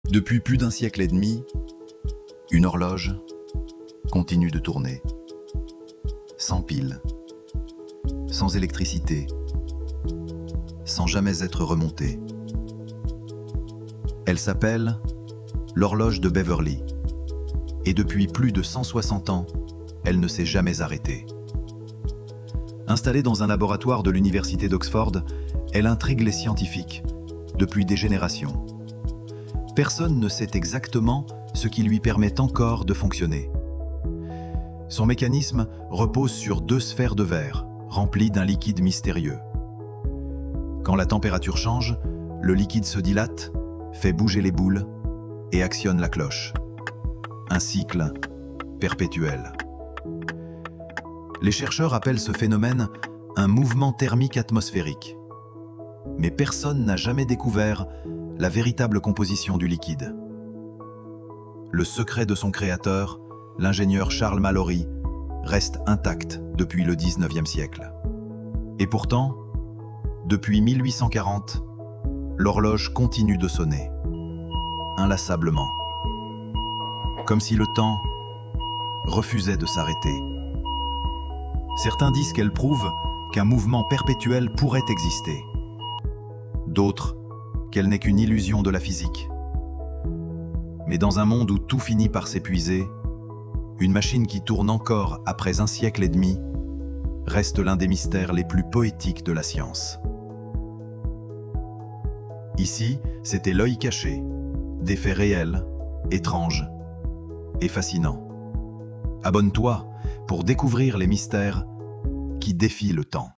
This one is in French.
Depuis plus d'un siècle et demi, une horloge continue de tourner, sans pile, sans électricité, sans jamais être remontée. Elle s'appelle l'horloge de Beverly, et depuis plus de 160 ans, elle ne s'est jamais arrêtée. Installée dans un laboratoire de l'université d'Oxford, elle intrigue les scientifiques depuis des générations. Personne ne sait exactement ce qui lui permet encore de fonctionner. Son mécanisme repose sur deux sphères de verre, remplies d'un liquide mystérieux. Quand la température change, le liquide se dilate, fait bouger les boules et actionne la cloche. Un cycle perpétuel. Les chercheurs appellent ce phénomène un mouvement thermique atmosphérique. Mais personne n'a jamais découvert la véritable composition du liquide. Le secret de son créateur, l'ingénieur Charles Mallory, reste intact depuis le 19e siècle. Et pourtant, depuis 1840, l'horloge continue de sonner, inlassablement, comme si le temps refusait de s'arrêter. Certains disent qu'elle prouve qu'un mouvement perpétuel pourrait exister. D'autres, qu'elle n'est qu'une illusion de la physique. Mais dans un monde où tout finit par s'épuiser, une machine qui tourne encore après un siècle et demi reste l'un des mystères les plus poétiques de la science. Ici, c'était l'œil caché, des faits réels, étranges et fascinants. Abonne-toi pour découvrir les mystères qui défient le temps.